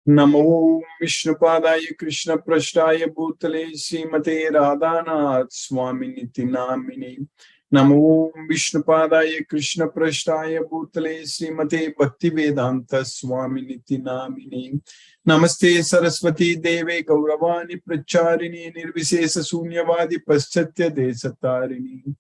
Namo Vishnupadaya Krishna Prashtaya Bhutale Srimate Radhanath Swaminiti Namini. Namo Vishnupadaya Krishna Prashtaya Bhutale Srimate Bhaktivedanta Swaminiti Namini. Namaste Saraswati Deve Gauravani Pracharini Nirvisesa Sunyavadi Paschatya Desatarini.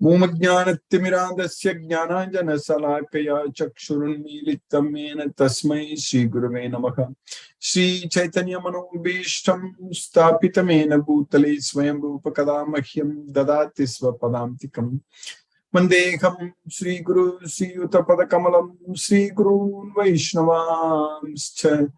Mumajnanattimirandasya jnananjana salakaya chakshurunmilitam mena tasmai Shri Gurave Namaha. Shri Chaitanya Manobhishtam Stapitamena Bhutale Swayam Rupa Kadamahyam Dadati Swapadamtikam. Vandeham Shri Guru Shri Utapada Kamalam Shri Guru Vaishnavamscha.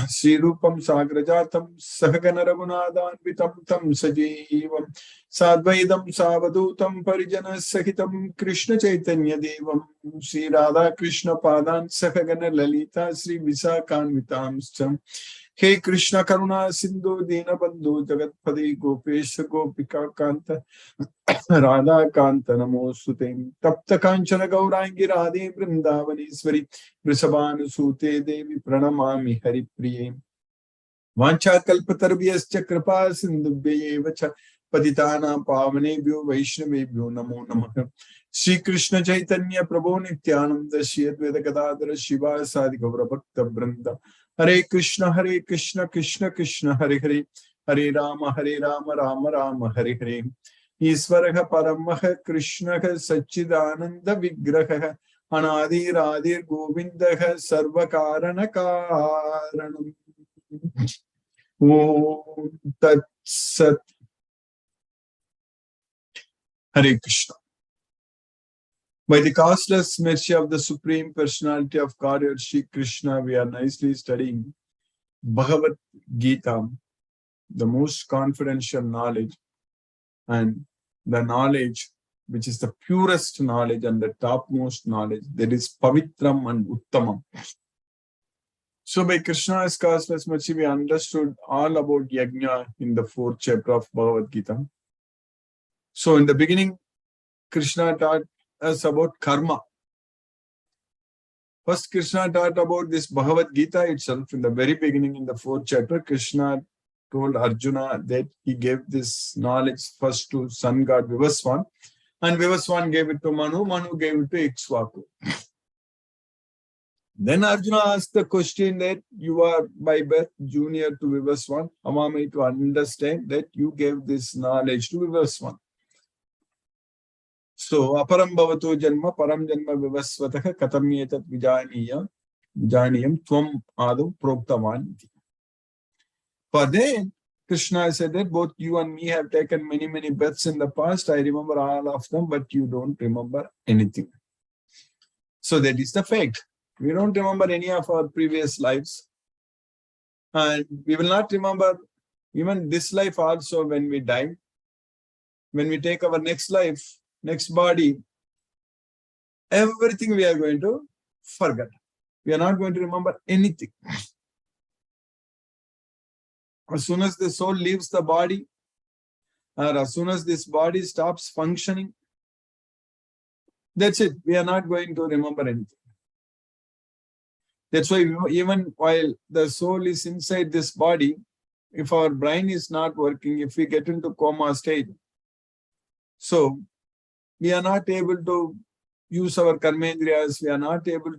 Sri Rupam Sagrajatam Sahagana Raghunathanvitam Tam Sajeevam Sadvaidam Savadutam Parijana Sahitam Krishna Chaitanya Devam Sri Radha Krishna Padan Sahagana Lalita Sri Visakanvitamscha. Hey Krishna Karuna Sindhu Dina Bandhu Jagatpade Gopesha Gopika Kanta Radha Kanta Namosute Tapta Kanchana Gaurangi Radhe Vrindavaneshwari Vrishabhanu Sute Devi Pranamami Hari Priye Vancha Kalpatarvyascha Kripa Sindhubhyevacha Patitana Pavanebhyo Vaishnavebhyo Namo Namaha. Shri Krishna Chaitanya Prabhu Nityananda Shri Advaita Gadadhara Shiva Sadi Gaura Bhakta Vrinda. Hare Krishna Krishna Krishna Hare Hare Hare Rama Rama Rama Hare Hare. Isvaraha Paramaha Krishnaha Sachidananda Vigraha Anadi Radhir Govindaha Sarvakarana Karanam. Om Tat Sat. Hare Krishna. By the causeless mercy of the Supreme Personality of Godhead, Shri Krishna, we are nicely studying Bhagavad Gita, the most confidential knowledge, and the knowledge which is the purest knowledge and the topmost knowledge, that is Pavitram and Uttamam. So by Krishna's causeless mercy, we understood all about Yajna in the 4th chapter of Bhagavad Gita. So in the beginning, Krishna taught us about karma. First, Krishna taught about this Bhagavad Gita itself. In the very beginning, in the 4th chapter, Krishna told Arjuna that he gave this knowledge first to sun god Vivaswan, and Vivaswan gave it to Manu, Manu gave it to Ikshvaku. Then Arjuna asked the question that you are by birth junior to Vivaswan. Allow me to understand that you gave this knowledge to Vivaswan. So, aparam bhavato janma param janma vivasvataha katamyetat vijaniyam tvam adu proktavan. For that, Krishna said that both you and me have taken many births in the past. I remember all of them, but you don't remember anything. So that is the fact. We don't remember any of our previous lives. And we will not remember even this life also when we die. When we take our next life, next body, everything we are going to forget. We are not going to remember anything. As soon as the soul leaves the body, or as soon as this body stops functioning, that's it. We are not going to remember anything. That's why even while the soul is inside this body, if our brain is not working, if we get into coma state, so we are not able to use our karmendriyas, we are not able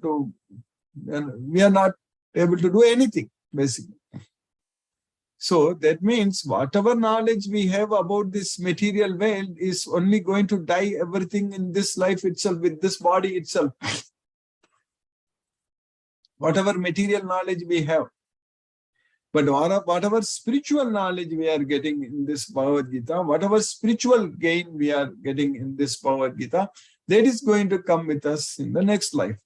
to do anything, basically. So that means whatever knowledge we have about this material world is only going to die everything in this life itself, with this body itself. Whatever material knowledge we have. But whatever spiritual knowledge we are getting in this Bhagavad Gita, whatever spiritual gain we are getting in this Bhagavad Gita, that is going to come with us in the next life.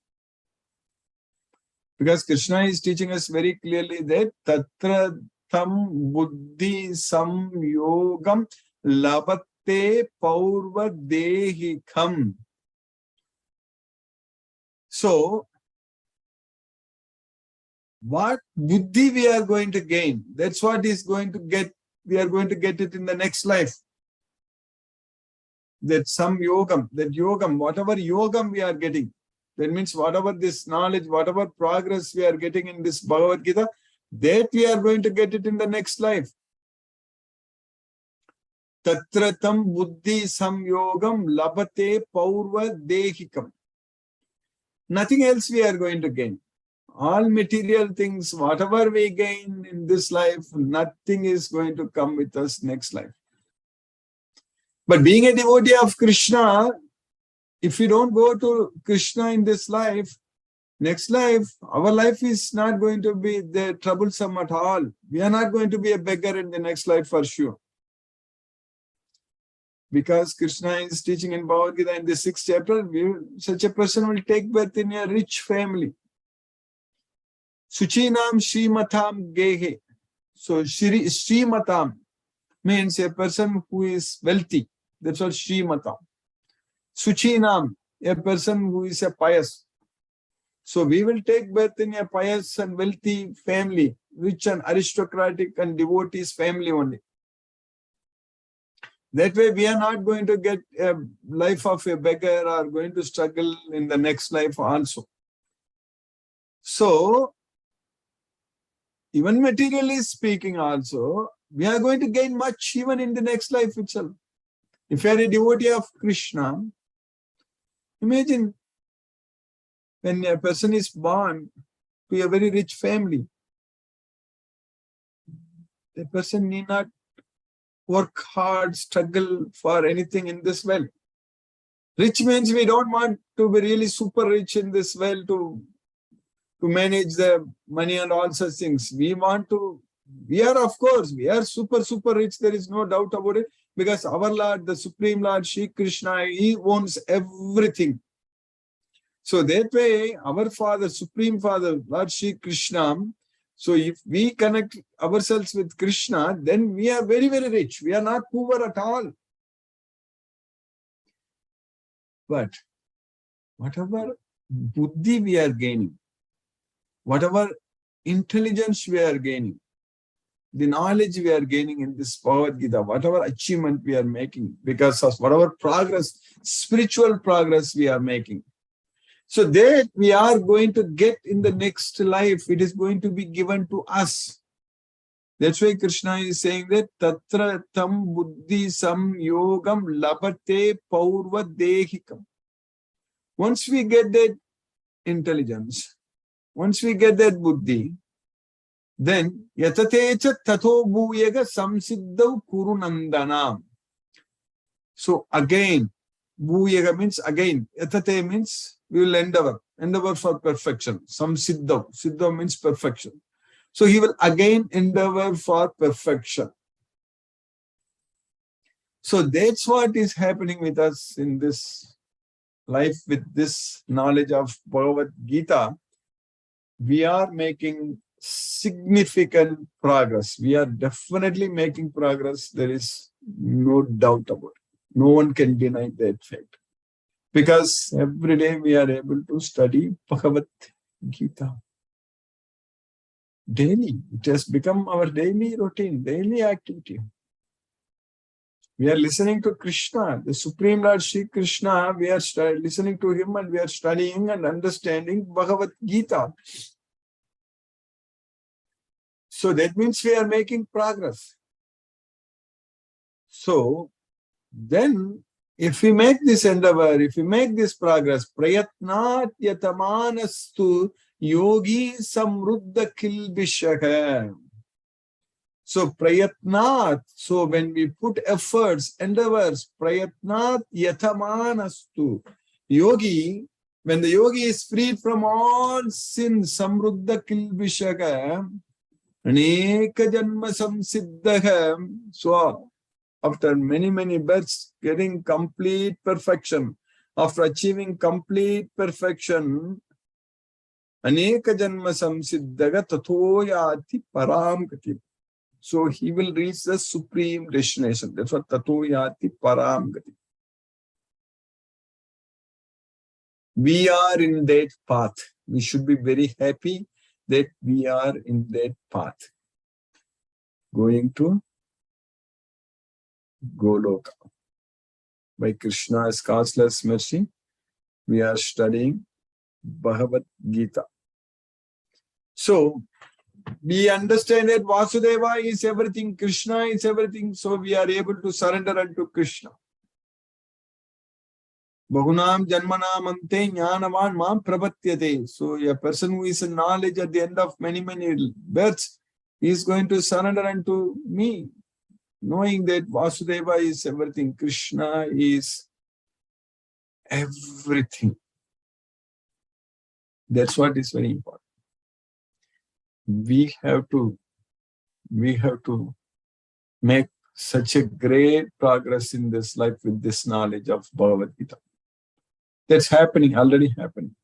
Because Krishna is teaching us very clearly that Tatra Tam Buddhi Sam Yogam Labate Paurva Dehikam. So, what buddhi we are going to gain, that's what is going to get, we are going to get it in the next life. That some yogam, whatever yogam we are getting, That means whatever this knowledge, whatever progress we are getting in this Bhagavad Gita, that we are going to get it in the next life. Tatratam buddhi samyogam labate paurva dehikam. Nothing else we are going to gain. All material things, whatever we gain in this life, nothing is going to come with us next life. But being a devotee of Krishna, if we don't go to Krishna in this life, next life, our life is not going to be troublesome at all. We are not going to be a beggar in the next life for sure. Because Krishna is teaching in Bhagavad Gita in the 6th chapter, such a person will take birth in a rich family. Suchinam Shrimatam Gehe. So Shrimatam means a person who is wealthy. That's what Shrimatam. Suchinam, a person who is a pious. So we will take birth in a pious and wealthy family, rich and aristocratic and devotees family only. That way we are not going to get a life of a beggar or going to struggle in the next life also. So, even materially speaking also, we are going to gain much even in the next life itself. If you are a devotee of Krishna, imagine when a person is born to a very rich family, the person need not work hard, struggle for anything in this world. Rich means we don't want to be really super rich in this world to manage the money and all such things. We are of course, we are super rich, there is no doubt about it, because our Lord, the Supreme Lord, Shri Krishna, He owns everything. So that way, our Father, Supreme Father, Lord Shri Krishna, so if we connect ourselves with Krishna, then we are very rich. We are not poor at all. But whatever buddhi we are gaining, whatever intelligence we are gaining, the knowledge we are gaining in this Bhagavad Gita, whatever achievement we are making, because of whatever progress, spiritual progress we are making, so that we are going to get in the next life, it is going to be given to us. That's why Krishna is saying that Tatra tam buddhi sam yogam labate paurva dehikam. Once we get that intelligence, once we get that buddhi, then yatatecha tato bhuyaga samsiddhav kurunandanam. So again, bhuyaga means again, yatate means we will endeavor for perfection. Samsiddhav, siddhav means perfection. So he will again endeavor for perfection. So that's what is happening with us in this life with this knowledge of Bhagavad Gita. We are making significant progress. We are definitely making progress. There is no doubt about it. No one can deny that fact. Because every day we are able to study Bhagavad Gita. Daily. It has become our daily routine, daily activity. We are listening to Krishna, the Supreme Lord Shri Krishna. We are listening to Him and we are studying and understanding Bhagavad Gita. So that means we are making progress. So then, if we make this endeavor, if we make this progress, prayatnat yatamanastu yogi samruddha kilbishaka. So prayatnat, so when we put efforts, endeavors, prayatnat yatamanastu. Yogi, when the yogi is freed from all sins, samruddha kilbishaka, aneka janma samsiddhaha. So after many births, getting complete perfection, after achieving complete perfection, aneka janma samsiddhaga tatoyati param gati. So he will reach the supreme destination. That's what tatoyati param gati. We are in that path. We should be very happy that we are in that path. Going to Goloka. By Krishna's causeless mercy, we are studying Bhagavad Gita. So, we understand that Vasudeva is everything, Krishna is everything, so we are able to surrender unto Krishna. Bahunam janmanam ante jnanavan mam prapatyate. So a person who is in knowledge at the end of many births is going to surrender unto me, knowing that Vasudeva is everything, Krishna is everything. That's what is very important. We have to make such a great progress in this life with this knowledge of Bhagavad Gita. That's happening, already happening.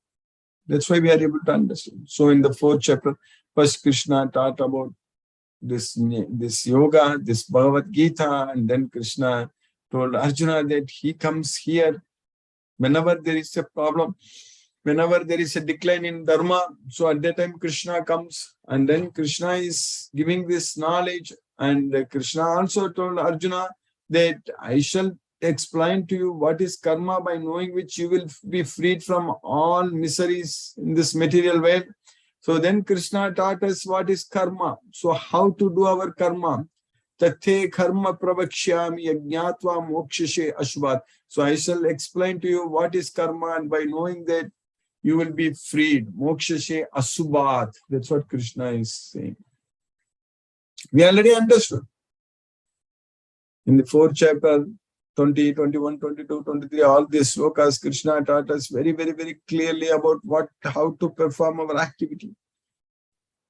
That's why we are able to understand. So in the 4th chapter, first Krishna taught about this yoga, this Bhagavad Gita, and then Krishna told Arjuna that he comes here whenever there is a problem, whenever there is a decline in dharma. So at that time Krishna comes, and then Krishna is giving this knowledge, and Krishna also told Arjuna that I shall explain to you what is karma, by knowing which you will be freed from all miseries in this material world. So then Krishna taught us what is karma. So how to do our karma. Tathe karma pravakshyami yajnatva mokshashe ashvat. So I shall explain to you what is karma, and by knowing that you will be freed. Mokshashe asubhat. That's what Krishna is saying. We already understood. In the 4th chapter, 20, 21, 22, 23, all these slokas, Krishna taught us very clearly about how to perform our activity.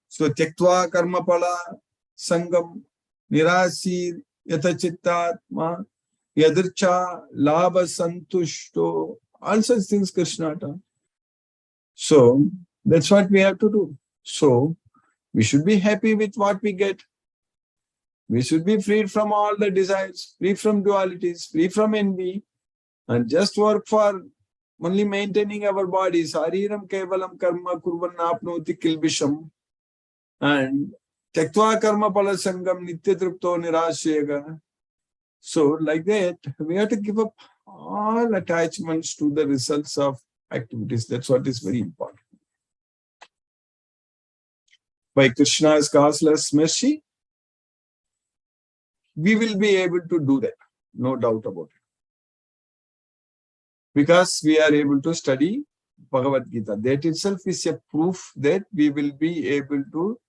So, tyaktva karma pala sangam nirasi yatachittatma yadircha labha santushto. All such things Krishna taught. So, that's what we have to do. So, we should be happy with what we get. We should be freed from all the desires, free from dualities, free from envy, and just work for only maintaining our bodies. Hariram kevalam karma kurvan apnoti kilbisham. And tyaktva karma pala sangam nityatrupto nirashega. So like that, we have to give up all attachments to the results of activities. That's what is very important. By Krishna's causeless mercy, we will be able to do that, no doubt about it. Because we are able to study Bhagavad Gita. That itself is a proof that we will be able to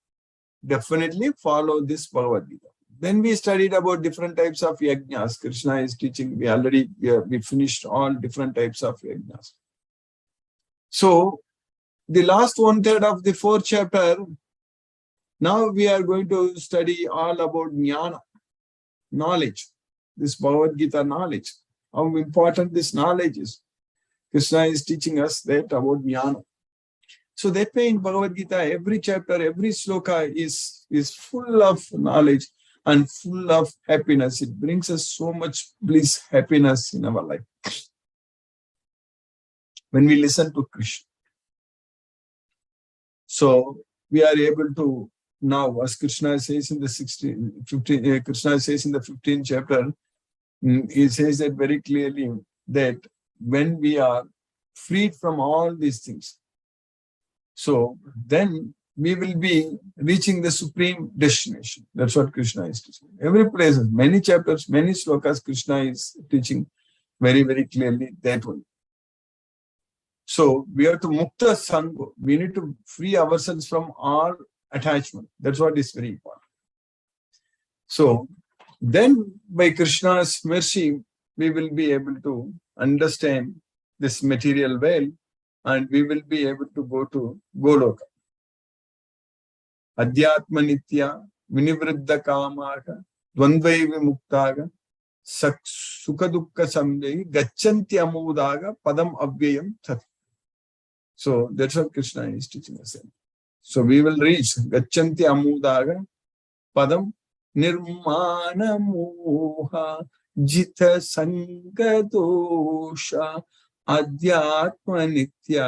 definitely follow this Bhagavad Gita. Then we studied about different types of yajnas. Krishna is teaching, we finished all different types of yajnas. So, the last 1/3 of the 4th chapter, now we are going to study all about jnana. Knowledge, this Bhagavad Gita knowledge, how important this knowledge is. Krishna is teaching us that about jnana. So that way in Bhagavad Gita, every chapter, every sloka is full of knowledge and full of happiness. It brings us so much bliss, happiness in our life. When we listen to Krishna. So we are able to now, as Krishna says in the 15th chapter, he says that very clearly, that when we are freed from all these things, so then we will be reaching the supreme destination. That's what Krishna is teaching. Every place, many chapters, many slokas, Krishna is teaching very clearly that one. So we have to mukta sangha. We need to free ourselves from all attachment. That's what is very important. So then by Krishna's mercy, we will be able to understand this material well, and we will be able to go to Goloka. Adhyatma nitya vinivriddha kamaha dvandvai vimuktaga sukha dukkha samjayi gacchanti amudaga padam avyayam tat. So that's what Krishna is teaching us. So we will reach gacchanti amudaga padam nirmana moha jita sangadosha adhyatma nitya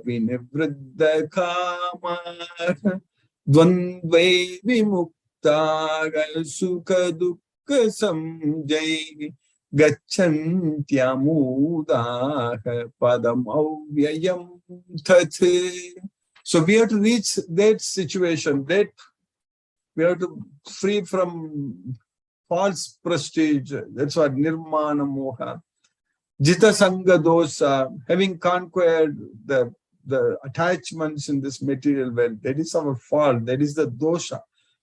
vinivriddha kamaha dvandvai vimuktaga sukha dukkha samjayi Gacchantyamudaha padam avyayam tat. So we have to reach that situation, that we have to free from false prestige. That's what nirmana moha. Jita sanga dosa, having conquered the attachments in this material world, that is our fault, that is the dosha.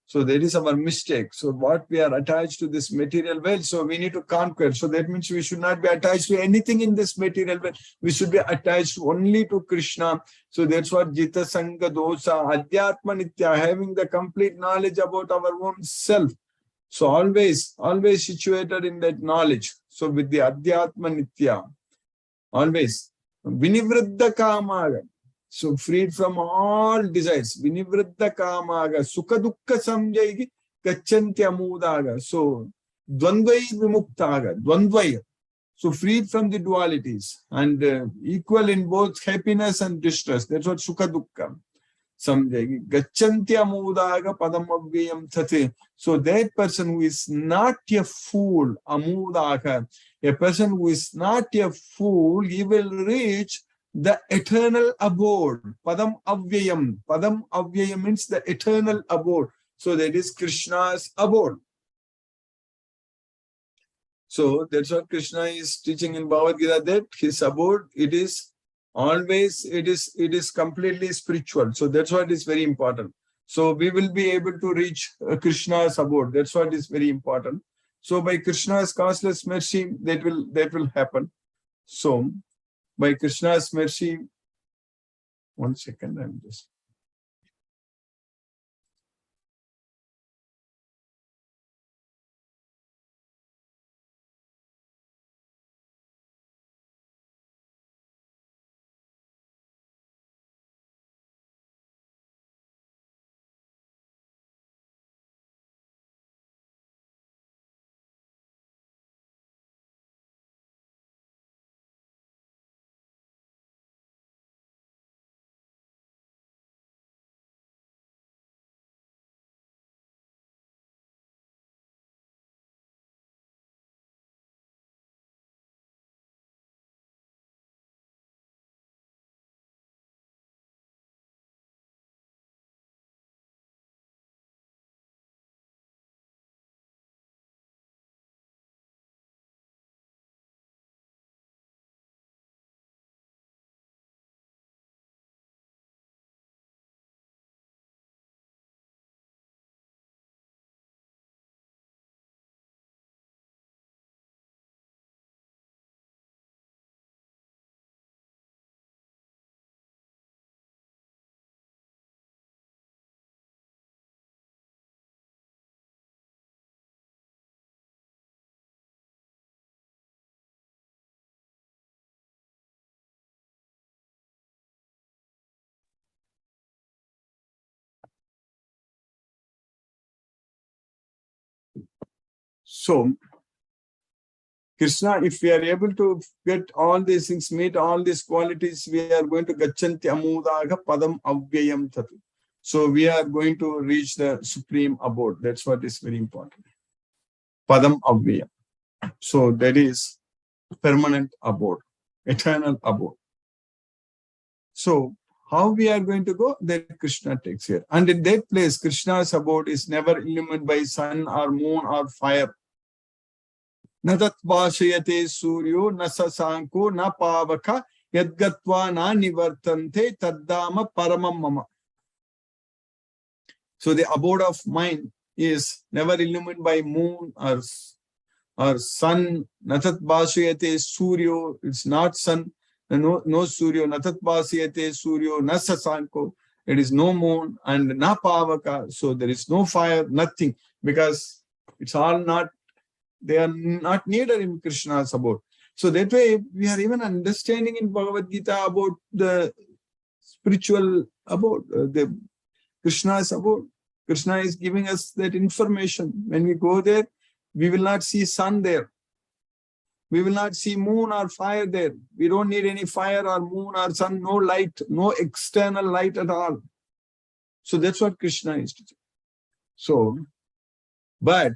So that is our mistake. So what we are attached to this material world, so we need to conquer. So that means we should not be attached to anything in this material world. We should be attached only to Krishna. So that's what Jita Sangha Dosa, Adhyatma Nitya, having the complete knowledge about our own self. So always situated in that knowledge. So with the Adhyatma Nitya, always Vinivriddha Kamaga. So freed from all desires. Vinivriddha Kamaga. Sukha Dukkha Samjaygi Gacchantya Amudaga. So Dvandvai Vimuktaga. Dvandvai. So freed from the dualities and equal in both happiness and distress. That's what Sukha Dukkha Samjaygi. Gacchantya Amudaga Padam Avyayam Tate. So that person who is not a fool, Amudaga, a person who is not a fool, he will reach the eternal abode. Padam Avyayam. Padam Avyayam means the eternal abode. So that is Krishna's abode. So that's what Krishna is teaching in Bhagavad Gita, that his abode, it is completely spiritual. So that's what is very important. So we will be able to reach Krishna's abode. That's what is very important. So by Krishna's causeless mercy, that will happen. So by Krishna's mercy, 1 second, I'm just. So Krishna, if we are able to get all these things, meet all these qualities, we are going to Gachanti Amudaga Padam Avyayam Tatu. So we are going to reach the supreme abode. That's what is very important. Padam Avyayam. So that is permanent abode, eternal abode. So how we are going to go? That Krishna takes care. And in that place, Krishna's abode is never illuminated by sun or moon or fire. Na tat bhashayate suryo na sasanko na pavaka yadgatva na nivartante taddama paramam mama. So the abode of mind is never illuminated by moon or sun. Na tat bhashayate suryo, it's not sun, no suryo. Na tat bhashayate suryo na sasanko, it is no moon, and na pavaka, so there is no fire, nothing, because it's all not, they are not needed in Krishna's abode. So that way, we are even understanding in Bhagavad Gita about the spiritual abode, the Krishna's abode. Krishna is giving us that information. When we go there, we will not see sun there. We will not see moon or fire there. We don't need any fire or moon or sun, no light, no external light at all. So that's what Krishna is teaching. So, but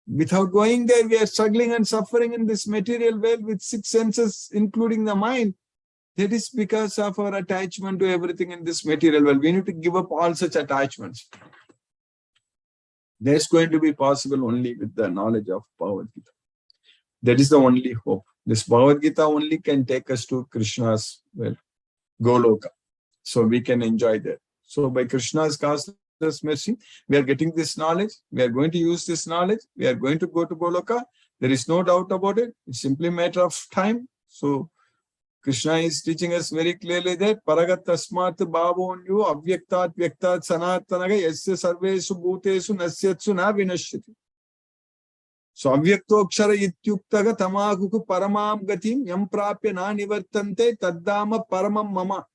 Without going there, we are struggling and suffering in this material world with six senses, including the mind. That is because of our attachment to everything in this material world. We need to give up all such attachments. That's going to be possible only with the knowledge of Bhagavad Gita. That is the only hope. This Bhagavad Gita only can take us to Krishna's, well, Goloka. So we can enjoy that. So by Krishna's causeless mercy, we are getting this knowledge. We are going to use this knowledge. We are going to go to Goloka. There is no doubt about it. It's simply a matter of time. So Krishna is teaching us very clearly that Paragat Tasmat Bhavonyu Avyaktat Vyaktat Sanatanaga Yasya Sarvesu Bhutesu Nasyatsu Na Vinashyati. So Avyaktokshara Ityuktaga Tamakuku Paramam Gatim Yam Prapya Na Nivartante Taddama Paramam Mama.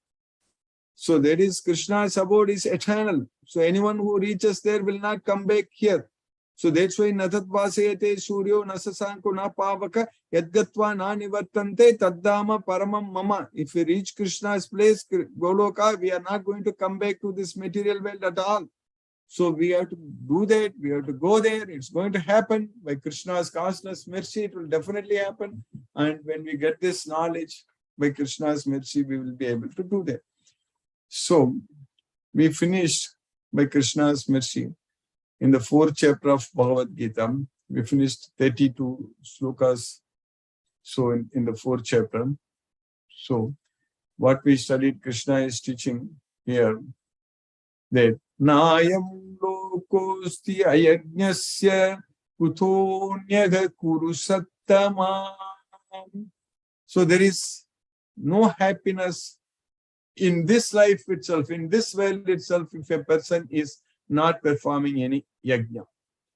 So that is Krishna's abode is eternal. So anyone who reaches there will not come back here. So that's why Natat Vasayate Suryo Nasasanko Na Pavaka Yadgatva Na Nivartante Taddama Paramam Mama. If we reach Krishna's place, Goloka, we are not going to come back to this material world at all. So we have to do that. We have to go there. It's going to happen. By Krishna's causeless mercy, it will definitely happen. And when we get this knowledge, by Krishna's mercy, we will be able to do that. So we finished by Krishna's mercy. In the 4th chapter of Bhagavad Gita, we finished 32 slokas. So in the 4th chapter, so what we studied, Krishna is teaching here that Nayam lokosti ayajnasya kutonyagha kurusattama. So there is no happiness in this life itself, in this world itself, if a person is not performing any yajna.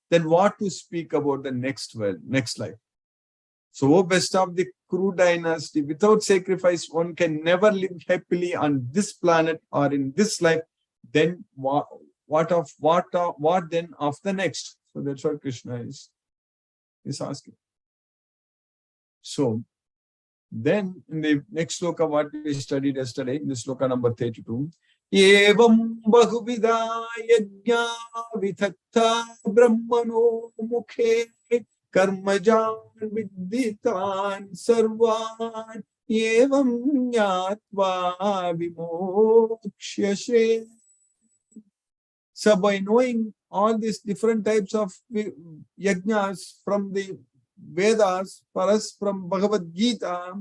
Then what to speak about the next world, next life? So, O best of the Kuru dynasty, without sacrifice, one can never live happily on this planet or in this life. Then what then of the next? So that's what Krishna is asking. So then in the next sloka, what we studied yesterday, in the sloka number 32, Evam bahuvida yajna vithatta brahmano mukhe karmajan vidditan sarvan evam nyatva vimokshashe. So by knowing all these different types of yajnas from the Vedas, for us from Bhagavad Gita,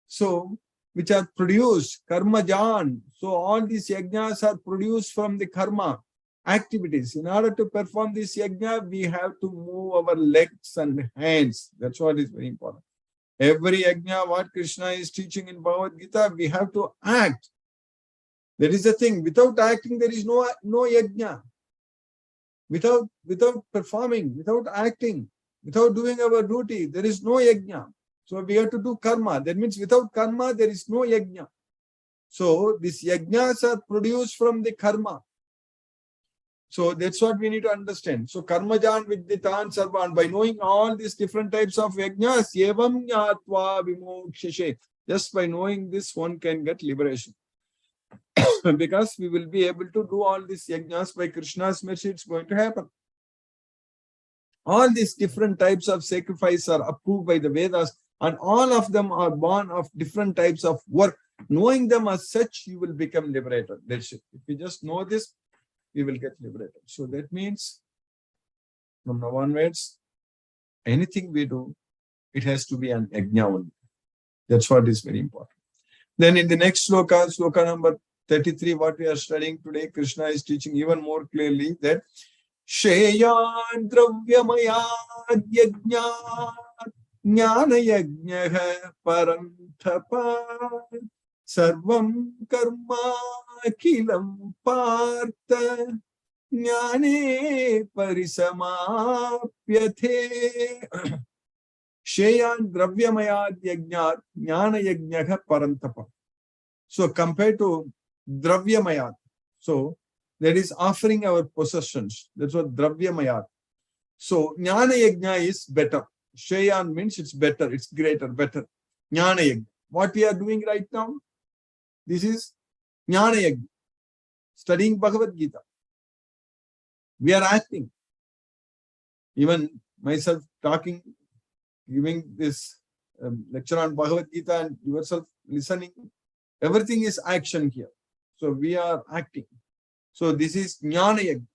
so which are produced, karmajan. So all these yajnas are produced from the karma activities. In order to perform this yajna, we have to move our legs and hands. That's what is very important. Every yajna, what Krishna is teaching in Bhagavad Gita, we have to act. That is the thing. Without acting, there is no yajna. Without performing, without acting, without doing our duty, there is no yajna. So we have to do karma. That means without karma, there is no yajna. So these yajnas are produced from the karma. So that's what we need to understand. So karmajan vidditan sarvan. By knowing all these different types of yajnas, evam nyatva vimokshashe. Just by knowing this, one can get liberation. Because we will be able to do all these yajnas by Krishna's mercy, it's going to happen. All these different types of sacrifice are approved by the Vedas, and all of them are born of different types of work. Knowing them as such, you will become liberated. That's it. If you just know this, you will get liberated. So that means, from now onwards, anything we do, it has to be an yajna only. That's what is very important. Then in the next sloka, sloka number 33, what we are studying today, Krishna is teaching even more clearly that Sheyan dravyamaya yajna jnana yajna parantapa sarvam karma kilam partha jnane parisamapyathe. Sheyan dravyamaya yajna jnana yajna parantapa. So compared to dravyamaya, so that is offering our possessions. That's what dravyamaya. So jnana yajna is better. Shayan means it's better, it's greater, better. Jnana yajna. What we are doing right now, this is jnana yajna. Studying Bhagavad Gita. We are acting. Even myself talking, giving this lecture on Bhagavad Gita and yourself listening, everything is action here. So we are acting. So this is Jnana Yajna.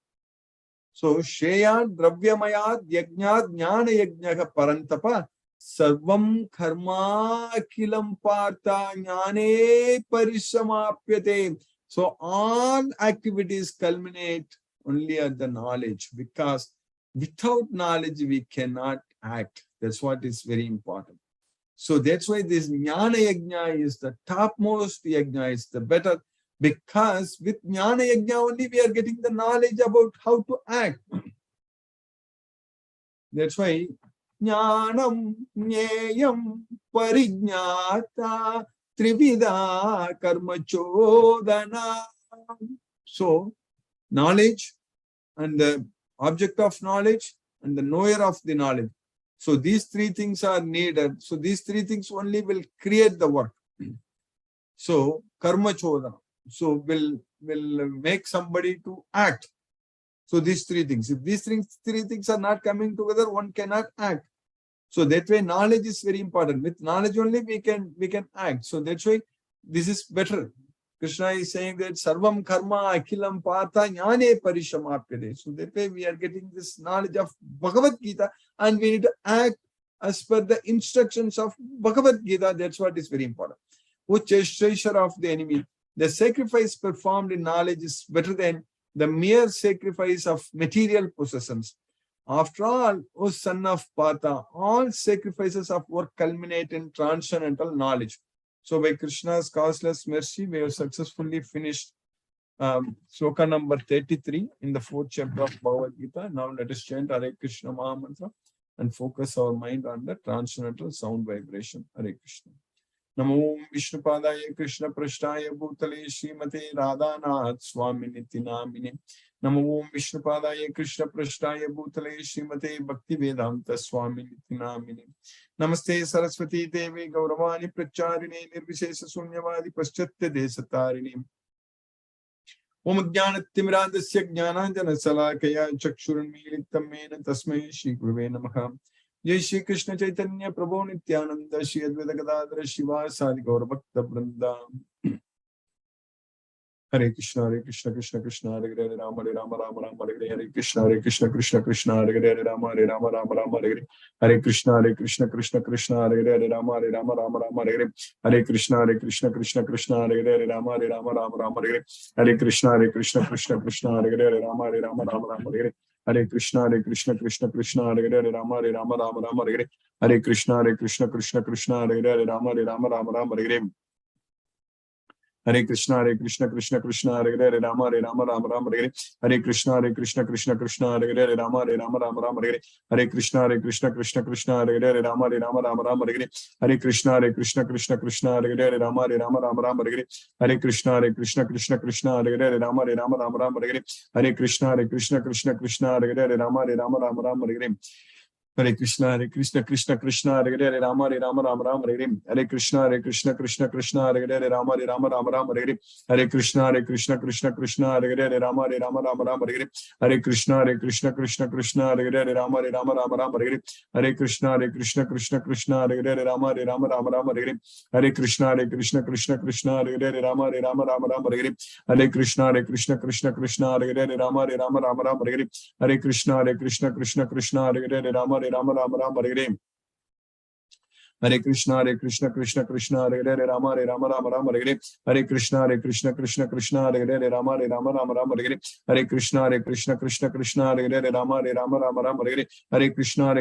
So Shreyan Dravyamayad Yajnad Jnana Yajnaha Parantapa Sarvam Karma Kilam Partha Jnane Parisamapyate. So all activities culminate only at the knowledge, because without knowledge we cannot act. That's what is very important. So that's why this Jnana Yajna is the topmost Yajna, is the better, because with Jnana Yajna only we are getting the knowledge about how to act. That's why Jnanam Jneyam Parijnata Trivida Karma Chodana. So knowledge and the object of knowledge and the knower of the knowledge. So these three things are needed. So these three things only will create the work. So karma chodana. So will make somebody to act. So these three things. If these three things are not coming together, one cannot act. So that way knowledge is very important. With knowledge only we can act. So that's why this is better. Krishna is saying that Sarvam Karma Akhilam Partha Jnane Parishamapyate. So that way we are getting this knowledge of Bhagavad Gita and we need to act as per the instructions of Bhagavad Gita. That's what is very important. O treasure of the enemy, the sacrifice performed in knowledge is better than the mere sacrifice of material possessions. After all, O son of Partha, all sacrifices of work culminate in transcendental knowledge. So by Krishna's causeless mercy, we have successfully finished sloka number 33 in the 4th chapter of Bhagavad Gita. Now let us chant Hare Krishna Maha Mantra and focus our mind on the transcendental sound vibration. Hare Krishna. Namo Vishnupadaya Krishna Prashtaya Bhutale Srimate Radhanath Swami Nitinamine. Namo Vishnupadaya Krishna Prashtaya Bhutale Srimate Bhakti Vedanta Swami Nitinamine. Namaste Saraswati Devi Gauravani Pracharine Nirvishesha Sunyavadi Paschatya Desatarini. Om Jnana Timirandasya Jnananjana Salakaya Chakshuranmilitam Mena Tasmai Shri Guruve Namaha. Jai Shri Krishna Chaitanya Prabhu Nityananda Shri Advaita Gadadhara Shiva Sadi Gaura Bhakta Vrinda. Hare Krishna Krishna Krishna Hare Hare Rama Rama Rama Hare Hare Krishna Krishna Krishna Hare Hare Rama Rama Hare Hare Krishna Krishna Krishna Hare Hare Rama Rama Hare Hare Krishna Krishna Krishna Hare Hare Rama Rama Hare Hare Krishna Krishna Hare Hare Rama Rama Hare Hare Krishna Krishna Hare Hare Rama Rama Hare Hare Krishna Krishna Hare Hare Rama Rama Hare Hare Hare Krishna Krishna Hare Hare Rama Rama Hare Hare Krishna Krishna Hare Hare Rama Rama Hare Hare Krishna Krishna Hare Hare Rama Rama Hare Hare Krishna Krishna Hare Hare Rama Rama Hare Hare Krishna Krishna Hare Hare Rama Rama Hare Hare Krishna Krishna Hare Hare Rama Rama Hare Hare Hare Krishna Krishna Hare Hare Rama Rama Hare Hare Krishna Krishna Hare Hare Rama Rama Hare Hare Krishna Krishna Hare Hare Rama Rama Hare Hare Krishna Krishna Hare Hare Rama Rama Hare Hare Krishna Krishna Hare Hare Rama Rama Hare Hare Krishna Krishna Hare Hare Rama Rama Hare Hare Krishna Krishna Hare Hare Rama Rama Hare Hare Krishna Krishna Hare Hare Rama Rama Hare Hare Hare Krishna Krishna Hare Hare Rama Rama Hare Hare Krishna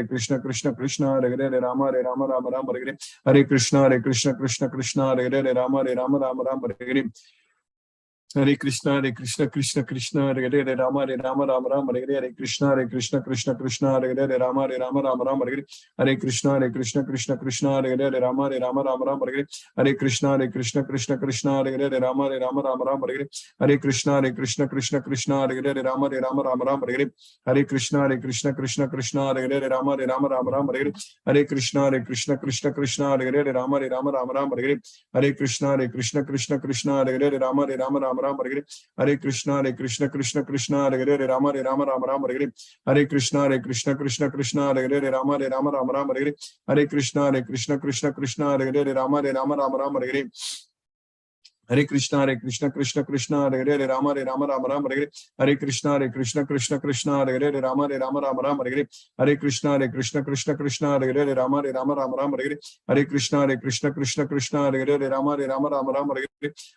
Krishna Hare Hare Rama Rama Hare Hare Krishna Krishna Hare Hare Rama Rama Hare Hare Krishna Krishna Hare Hare Rama Rama Hare Hare Krishna Krishna Hare Hare Rama Rama Hare Hare Hare Krishna Krishna Hare Hare Rama Rama Hare Hare Krishna Krishna Hare Hare Rama Rama Hare Hare Krishna Krishna Hare Hare Rama Rama Hare Hare Krishna Krishna Hare Hare Rama Rama Hare Hare Krishna Krishna Hare Hare Rama Rama Hare Hare Krishna Krishna Hare Hare Rama Rama Hare Hare Krishna Krishna Hare Hare Rama Rama Hare Hare Krishna Krishna Hare Hare Rama Rama Hare Hare Krishna Krishna Hare Hare Rama Rama Hare Hare Rama Hare Hare, Hare Krishna Krishna Krishna Hare Hare, Rama Rama Rama Hare Hare, Hare Krishna Krishna Krishna Hare Hare, Rama Rama Hare Hare, Hare Krishna Krishna Hare Hare, Rama Rama Hare Hare, Hare Krishna Krishna Krishna Hare Hare, Rama Rama Hare Hare, Hare Krishna Krishna Krishna Hare Hare, Rama Rama Hare Hare, Hare Krishna Krishna Krishna Hare Hare, Rama Rama Hare Hare, Hare Krishna Krishna Krishna Hare Hare, Rama Rama Hare Hare,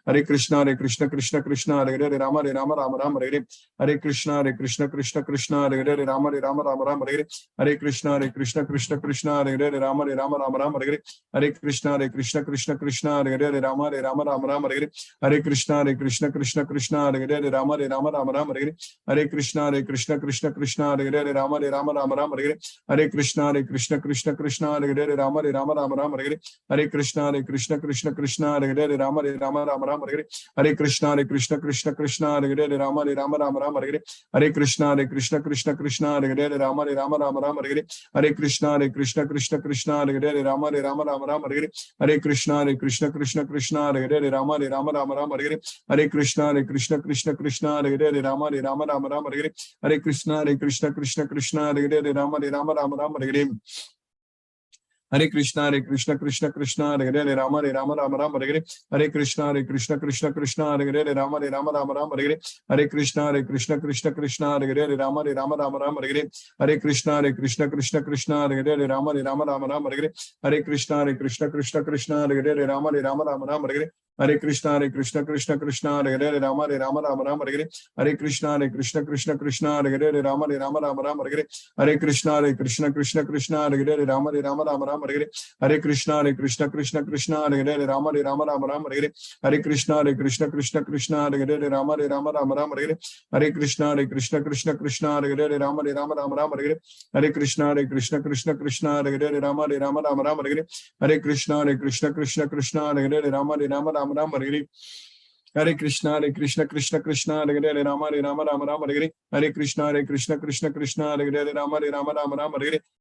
Hare Krishna Krishna Krishna Hare Hare, Rama Rama Hare Hare, Hare Krishna Krishna Krishna Hare Hare, Rama Rama Hare Hare, Hare Krishna Krishna Krishna Hare Hare, Rama Rama Hare Hare, Hare Krishna Krishna Krishna Hare Hare, Rama Rama Hare Hare, Hare Krishna Krishna Krishna Hare Hare, Rama Rama Hare Hare, Hare Krishna Krishna Krishna Hare Hare, Rama Rama Hare Hare, Hare Krishna Krishna Krishna Hare Hare, Rama Rama Hare Hare, Hare Krishna Krishna Krishna Hare Hare, Rama Rama Hare Hare, Hare Krishna Krishna Krishna Hare Hare, Rama Rama Hare Hare, Hare Krishna Krishna Krishna Hare Hare, Rama Rama Hare Hare, Hare Krishna Krishna Krishna Hare Hare, Rama Rama Hare Hare, Hare Krishna Krishna Krishna Hare Hare, Rama Rama Hare Hare, Hare Krishna Krishna Krishna Hare Hare, Rama Rama Hare Hare, Hare Krishna Krishna Krishna Hare Hare, Rama Rama Hare Hare, Hare Krishna Krishna Krishna Hare Hare, Rama Rama Hare Hare, Hare Krishna Krishna Krishna Hare Hare, Rama Rama Hare Hare, Hare Krishna Krishna Krishna Hare Hare, Rama Rama Hare Hare, Hare Krishna Krishna Krishna Hare Hare, Rama Rama Hare Hare, Hare Krishna Krishna Krishna Hare Hare, Rama Rama Hare Hare, Hare Krishna Krishna Krishna Hare Hare, Rama Rama Hare Hare, Hare Krishna Krishna Krishna Hare Hare, Rama Rama Hare Hare, Hare Krishna Krishna Krishna Hare Hare, Rama Rama Hare Hare, Hare Krishna Krishna Krishna Hare Hare, Rama Rama Hare Hare, Hare Krishna Krishna Krishna Hare Hare, Rama Rama Hare Hare, Hare Krishna Krishna Krishna Hare Hare, Rama Rama Hare Hare, Hare Krishna Krishna Krishna Hare Hare, Rama Rama Hare Hare, Hare Krishna Krishna Krishna Hare Hare, Rama Rama Hare Hare, Hare Krishna Krishna Krishna Hare Hare, Rama Rama Hare Hare, Hare Krishna Krishna Krishna Hare Hare, Rama Rama Hare Hare, Hare Krishna Krishna Krishna Hare Hare, Rama Rama Hare Hare, Hare Krishna Krishna Krishna Hare Hare, Rama Rama Hare Hare,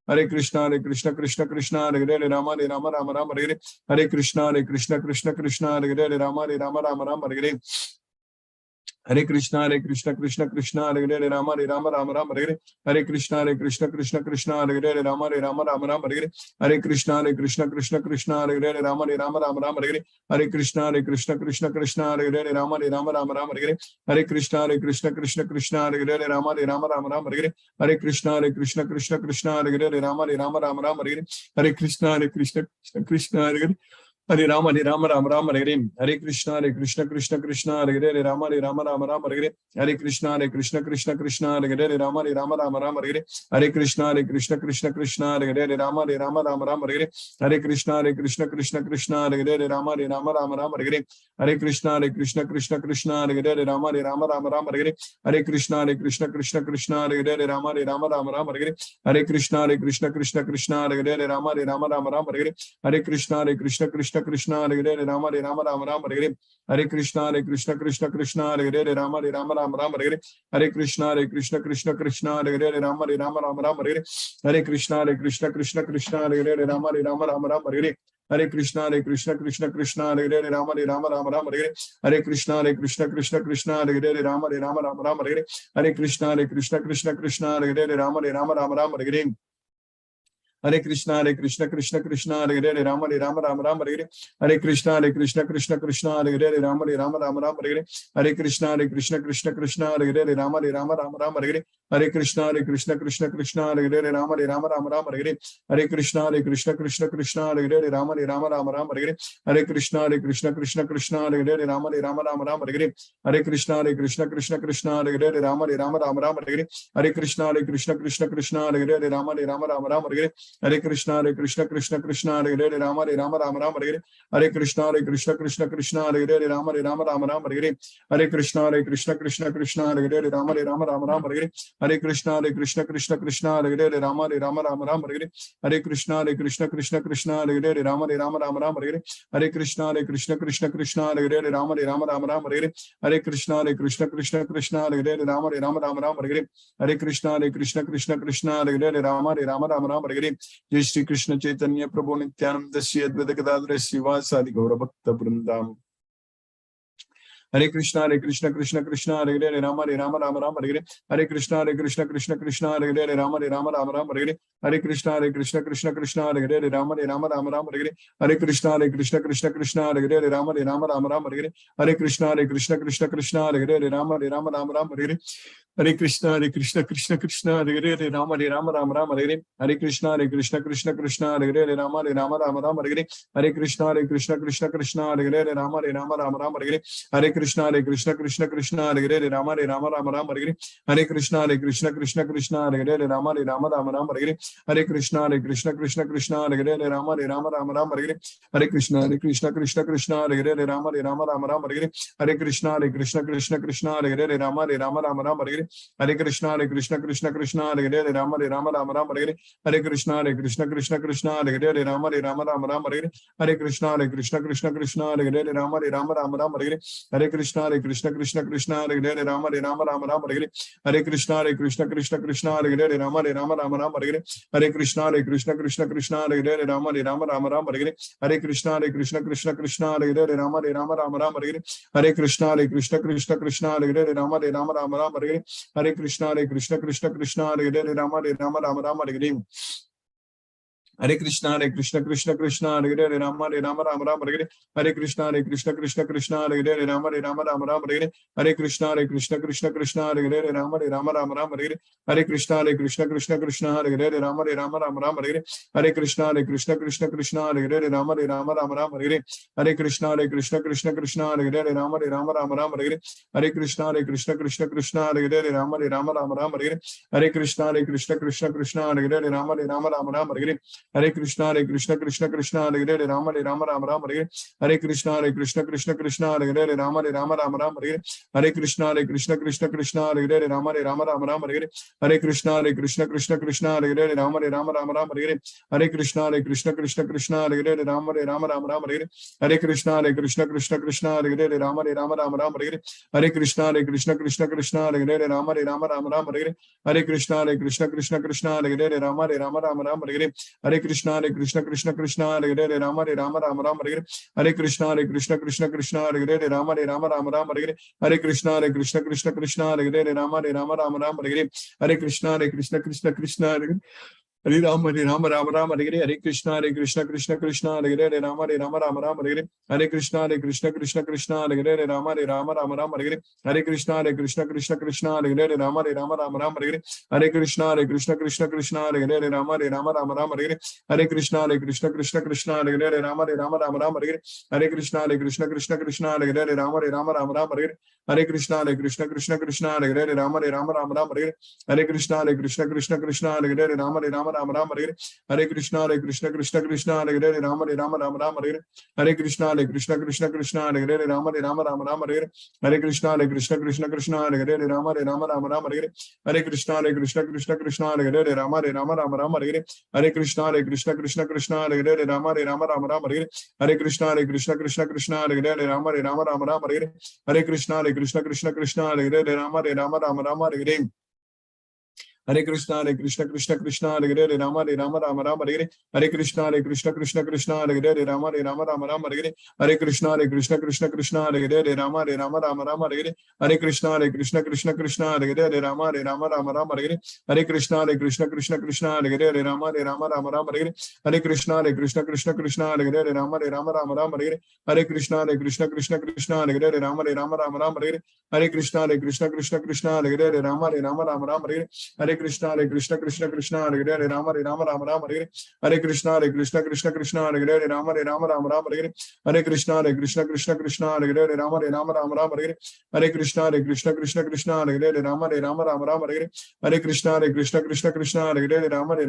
Hare Krishna Krishna Krishna Hare Hare, Rama Rama Hare Hare, Hare Krishna Krishna Krishna Hare Hare, Rama Rama Hare Hare, Hare Krishna Krishna Krishna Hare Hare, Rama Rama Hare Hare, Hare Krishna Krishna Krishna Hare Hare, Rama Rama Hare Hare, Hare Krishna Krishna Krishna Hare Hare, Rama Rama Hare Hare, Hare Krishna Krishna Krishna Hare Hare, Rama Rama Hare Hare, Hare Krishna Krishna Hare Hare, Hare Rama Rama Hare Hare, Hare Krishna Krishna Krishna Hare Hare, Rama Rama Hare Hare, Hare Krishna Krishna Krishna Hare Hare, Rama Rama Hare Hare, Hare Krishna Krishna Krishna Hare Hare, Rama Rama Hare Hare, Hare Krishna Krishna Krishna Hare Hare, Rama Rama Hare Hare, Hare Krishna Krishna Krishna Hare Hare, Rama Rama Hare Hare, Hare Krishna Krishna Krishna Hare Hare, Rama Rama Hare Hare, Hare Krishna Krishna Krishna Hare Hare, Rama Rama Hare Hare, Hare Krishna Krishna Krishna Hare Hare, Rama Hare Hare, Hare Krishna Krishna Krishna Hare Hare, Rama Hare Hare, Hare Krishna Krishna Krishna Hare Hare, Rama Hare Hare, Hare Krishna Krishna Krishna Hare Hare, Rama Hare Hare, Hare Krishna Krishna Krishna Hare Hare, Rama Hare Hare, Hare Krishna Krishna Krishna Hare Hare, Rama Hare Hare, Hare Krishna Krishna Krishna Hare Hare, Rama Hare Hare, Hare Krishna Krishna Krishna Hare Hare, Rama Hare Hare, Hare Krishna Krishna Krishna Hare Hare, Rama Hare Hare, Hare Krishna Krishna Krishna Hare Hare, Rama Hare Hare, Hare Krishna Krishna Krishna Hare Hare, Rama Hare Hare, Hare Krishna Krishna Krishna Hare Hare, Rama Hare Hare, Hare Krishna Krishna Krishna Hare Hare, Rama Hare Hare, Hare Krishna Krishna Krishna Hare Hare, Rama Hare Hare, Hare Krishna Krishna Krishna Hare Hare, Rama Hare Hare, Hare Krishna Krishna Krishna Hare Hare, Rama Hare Hare, Hare Krishna Krishna Krishna Hare Hare, Rama Hare Hare, Hare Krishna Krishna Krishna Hare Hare, Rama Hare Hare, Hare Krishna Krishna Krishna Hare Hare, Rama Hare Hare, Hare Krishna Krishna Krishna Hare Hare, Rama Hare Hare, Hare Krishna Krishna Krishna Hare Hare, Rama Hare Hare, Hare Krishna Krishna Krishna Hare Hare, Rama Hare Hare, Hare Krishna Krishna Krishna Hare Hare, Rama Hare Hare, Jai Shri Krishna Chaitanya Prabhu Nityananda Shri Advaita Gadadhara Srivasadi Gaura Bhakta Vrindam. Hare Krishna Krishna Krishna Hare Hare Rama Rama Rama Hare Hare Hare Krishna Krishna Krishna Hare Hare Rama Rama Rama Hare Hare Hare Krishna Krishna Krishna Hare Hare Rama Rama Rama Hare Hare Hare Krishna Krishna Krishna Hare Hare Rama Rama Rama Hare Hare Hare Krishna Krishna Krishna Hare Hare Rama Rama Rama Hare Hare Hare Krishna Krishna Krishna Hare Hare Rama Rama Hare Hare Hare Krishna Krishna Krishna Hare Hare Rama Rama Hare Hare Hare Krishna Krishna Krishna Hare Hare Rama Rama Hare Hare Hare Krishna Krishna Krishna Hare Hare Rama Rama Hare Hare Hare Krishna Krishna Krishna Hare Hare Rama Rama Hare Hare Hare Krishna Krishna Krishna Hare Hare Rama Rama Hare Hare Hare Krishna Krishna Krishna Hare Hare Rama Rama Hare Hare Hare Krishna Krishna Krishna Hare Hare Rama Rama Hare Hare Hare Krishna Krishna Krishna Hare Hare Rama Rama Hare Hare Hare Krishna Krishna Krishna Hare Hare Rama Rama Hare Hare Hare Krishna Krishna Krishna Hare Hare Rama Rama Hare Hare Hare Krishna Krishna Krishna Hare Hare Rama Rama Hare Hare Hare Krishna Krishna Krishna Hare Hare Rama Rama Hare Hare Hare Krishna Krishna Krishna Hare Hare Rama Rama Hare Hare Hare Krishna Krishna Krishna Hare Hare Rama Rama Hare Hare Hare Krishna Krishna Krishna Hare Hare Rama Rama Hare Hare Hare Krishna Krishna Krishna Hare Hare Rama Rama Hare Hare Hare Krishna Krishna Krishna Hare Hare Rama Rama Hare Hare Hare Krishna Krishna Krishna Hare Hare Rama Rama Hare Hare Hare Krishna Krishna Krishna Hare Hare Rama Rama Hare Hare Hare Krishna Krishna Krishna Hare Hare Rama Rama Hare Hare Hare Krishna Krishna Krishna Hare Hare Rama Rama Hare Hare Hare Krishna Krishna Krishna Hare Hare Rama Rama Hare Hare Hare Krishna Krishna Krishna Hare Hare Rama Rama Hare Hare Hare Krishna Krishna Krishna Hare Hare Rama Rama Hare Hare Hare Krishna Krishna Krishna Hare Hare Rama Rama Hare Hare Hare Krishna Krishna Krishna Hare Hare Rama Rama Hare Hare Hare Krishna Krishna Krishna Hare Hare Rama Rama Hare Hare Hare Krishna Krishna Krishna Hare Hare Rama Rama Hare Hare Hare Krishna Krishna Krishna Hare Hare Rama Rama Hare Hare Hare Krishna Krishna Krishna Hare Hare Rama Rama Hare Hare Hare Krishna Krishna Krishna Hare Hare Rama Rama Hare Hare Hare Krishna Krishna Krishna Hare Hare Rama Rama Hare Hare Hare Krishna Krishna Krishna Hare Hare Rama Rama Hare Hare Hare Krishna Krishna Krishna Hare Hare Rama Rama Hare Hare Hare Krishna Krishna Krishna Hare Hare Rama Rama Hare Hare Hare Krishna Krishna Krishna Hare Hare Rama Rama Hare Hare Hare Krishna Krishna Krishna Hare Hare Rama Rama Hare Hare Hare Krishna Krishna Krishna Hare Hare Rama Rama Hare Hare Hare Krishna Krishna Krishna Hare Hare Rama Rama Hare Hare Hare Krishna Krishna Krishna Hare Hare Rama Rama Hare Hare Hare Krishna Krishna Krishna Hare Hare Rama Rama Hare Hare Hare Krishna Krishna Krishna Hare Hare Rama Rama Hare Hare Hare Krishna Krishna Krishna Hare Hare Rama Rama Hare Hare Hare Krishna Krishna Krishna Hare Hare Rama Hare Hare Hare Krishna Krishna Krishna Hare Hare Rama Hare Hare Hare Krishna Krishna Krishna Hare Hare Rama Hare Hare Hare Krishna Krishna Krishna Hare Hare Rama Hare Hare Hare Krishna Krishna Krishna Hare Hare Rama Hare Hare Hare Krishna Krishna Krishna Hare Hare Rama Hare Hare Hare Krishna Krishna Krishna Hare Hare Rama Hare Hare Hare Krishna Krishna Krishna Hare Hare Rama Hare Hare Hare Krishna Krishna Krishna Hare Hare Rama Hare Hare Hare Krishna Krishna Krishna Hare Hare Rama Hare Hare Hare Krishna Krishna Krishna Hare Hare Rama Hare Hare Hare Krishna Krishna Krishna Hare Hare Rama Hare Hare Hare Krishna Krishna Krishna Hare Hare Rama Hare Hare Hare Krishna Krishna Krishna Hare Hare Rama Hare Hare Hare Krishna Krishna Krishna Hare Hare Rama Hare Hare Hare Krishna Krishna Krishna Hare Hare Rama Hare Hare Hare Krishna Krishna Krishna Hare Hare Rama Hare Hare Hare Krishna Krishna Krishna Hare Hare Rama Hare Hare Hare Krishna Krishna Krishna Hare Hare Rama Hare Hare Hare Krishna Krishna Krishna Hare Hare Rama Hare Hare Hare Krishna Krishna Krishna Hare Hare Rama Hare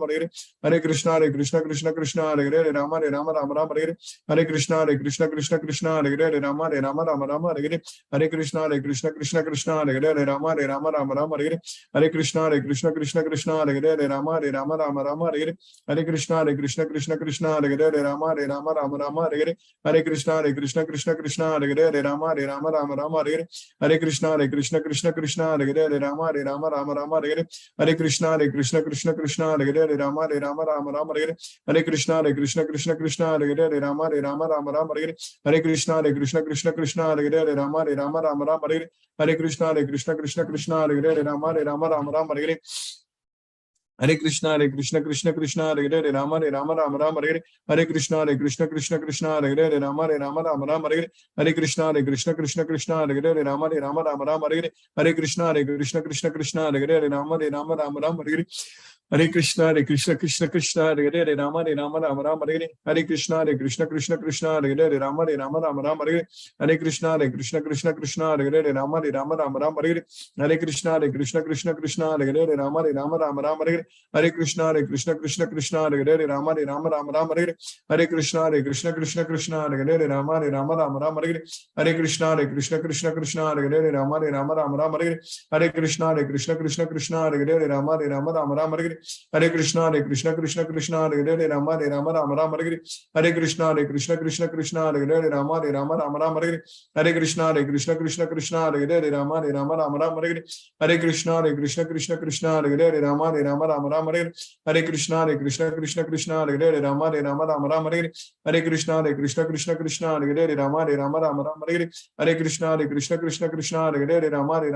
Hare Hare Krishna Krishna Krishna Hare Hare Rama Hare Hare Hare Krishna Krishna Krishna Hare Hare Rama Hare Hare Hare Krishna Krishna Krishna Hare Hare Rama Hare Hare Hare Krishna Hare Krishna Krishna Krishna Hare Hare Hare Rama Rama Rama Hare Hare Hare Krishna Krishna Krishna Krishna Hare Hare Hare Rama Rama Rama Hare Hare Hare Krishna Krishna Krishna Krishna Hare Hare Hare Rama Rama Hare Hare Hare Krishna Krishna Krishna Krishna Hare Hare Hare Rama Rama Hare Hare Hare Krishna Krishna Krishna Krishna Hare Hare Hare Rama Rama Hare Hare Hare Krishna Krishna Krishna Krishna Hare Hare Hare Rama Rama Hare Hare Hare Krishna Krishna Krishna Krishna Hare Hare Hare Rama Rama Hare Hare Hare Krishna Krishna Krishna Krishna Hare Hare Hare Rama Rama Hare Hare Hare Krishna Krishna Krishna Krishna Hare Hare Rama Rama Hare Hare Hare Krishna Krishna Krishna Krishna Hare Hare Rama Rama Hare Hare Hare Krishna Krishna Krishna Krishna Hare Hare Rama Rama Hare Hare Hare Krishna Krishna Krishna Krishna Hare Hare Rama Rama Hare Hare Hare Krishna Krishna Krishna Krishna Hare Hare Rama Rama Hare Hare Hare Krishna Krishna Krishna Krishna Hare Hare Rama Rama Hare Hare Hare Krishna Krishna Krishna Krishna Hare Hare Rama Rama Hare Hare Hare Krishna Krishna Krishna Krishna Hare Hare Rama Rama Hare Hare Hare Krishna Krishna Krishna Krishna Hare Hare Rama Rama Hare Hare Hare Krishna Krishna Krishna Krishna Hare Hare Rama Rama Hare Hare Hare Krishna Krishna Krishna Krishna Hare Hare Rama Rama Hare Hare Hare Krishna Krishna Krishna Krishna Hare Hare Rama Rama Hare Hare Hare Krishna Krishna Krishna Krishna Hare Hare Rama Rama Hare Hare Hare Krishna Krishna Krishna Krishna Hare Hare Rama Rama Hare Hare Hare Krishna Krishna Krishna Krishna Hare Hare Rama Rama Hare Hare Hare Krishna Krishna Krishna Krishna Hare Hare Rama Rama Hare Hare Hare Krishna Krishna Krishna Krishna Hare Hare Rama Rama Hare Hare Hare Krishna Krishna Krishna Krishna Hare Hare Rama Rama Hare Hare Hare Krishna Krishna Krishna Krishna Hare Hare Rama Rama Hare Hare Hare Krishna Krishna Krishna Krishna Hare Hare Rama Rama Hare Hare Hare Krishna Krishna Krishna Krishna Hare Hare Rama Rama Hare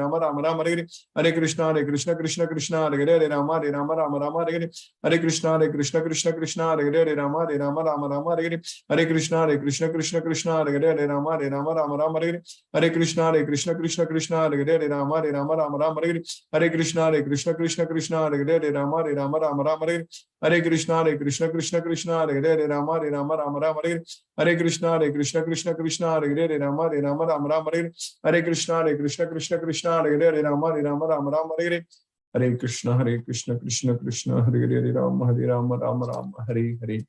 Hare Hare Krishna Krishna Krishna Krishna Hare Hare Rama Rama Hare Hare Hare Krishna Krishna Krishna Krishna Hare Hare Rama Rama Hare Hare Hare Krishna Krishna Krishna Krishna Hare Hare Rama Rama Hare Hare Hare Krishna Krishna Krishna Krishna Hare Hare Rama Rama Hare Hare Hare Krishna Krishna Krishna Krishna Hare Hare Rama Rama Hare Hare Hare Krishna Krishna Krishna Krishna Hare Hare Rama Rama Hare Hare Hare Krishna Krishna Krishna Hare Hare Rama Rama Hare Hare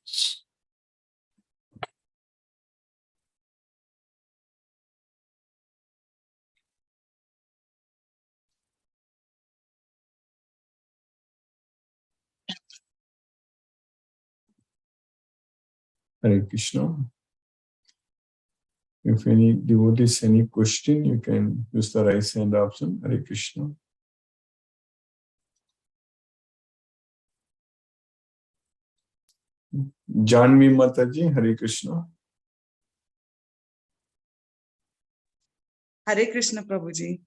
Hare Krishna. If any devotees any question, you can use the raise hand option. Hare Krishna. Janvi Mataji, Hare Krishna. Hare Krishna Prabhuji.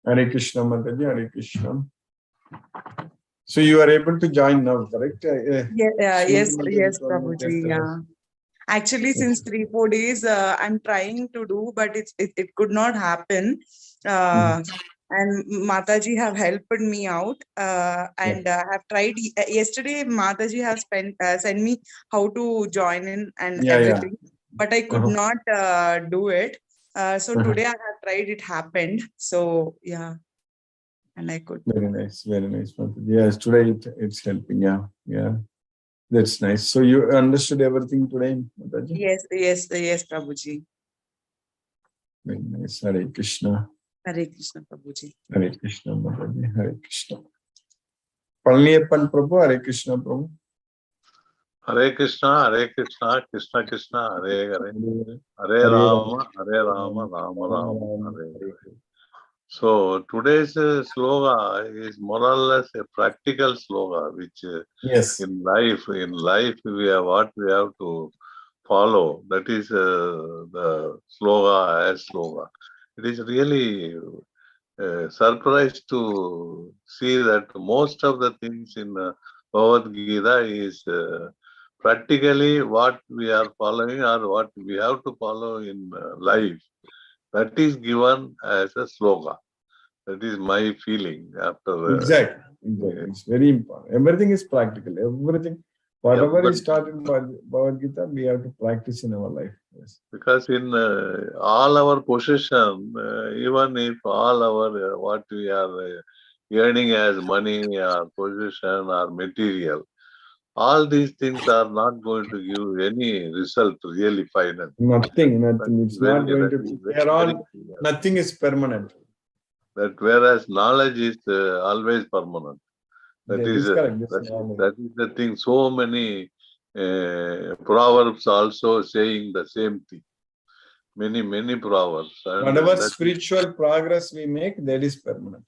Hare Krishna Mataji, Hare Krishna. So you are able to join now, correct? Yes, Prabhuji. Yeah. Actually, since 3-4 days, I'm trying to do, but it could not happen. And Mataji have helped me out. And I have tried yesterday. Mataji has sent me how to join in and everything, but I could not do it. So today I have tried. It happened. So yeah, and I could. Very nice, Mataji. Yes, today it's helping. Yeah. That's nice. So you understood everything today, Mataji? Yes, Prabhuji. Very nice. Hare Krishna. Hare Krishna, Prabhuji. Hare Krishna, Mataji. Hare Krishna. Palniyappan Prabhu, Hare Krishna, Prabhu. Hare Krishna, Krishna Krishna, Hare Hare, Hare Rama, Rama Rama, Hare Hare. So today's sloga is more or less a practical sloga, which in life we have what we have to follow. That is the sloga as sloga. It is really surprised to see that most of the things in Bhagavad Gita is practically what we are following or what we have to follow in life. That is given as a slogan. That is my feeling after. Exactly. It's very important. Everything is practical. Everything, whatever is taught in Bhagavad Gita, we have to practice in our life. Yes. Because in all our possession, even if all our what we are earning as money or possession or material, all these things are not going to give any result really final. Nothing. It's not going to be. Nothing is permanent. That whereas knowledge is always permanent. That is correct. that is the thing. So many proverbs also saying the same thing. Many proverbs. And Whatever spiritual progress we make, that is permanent.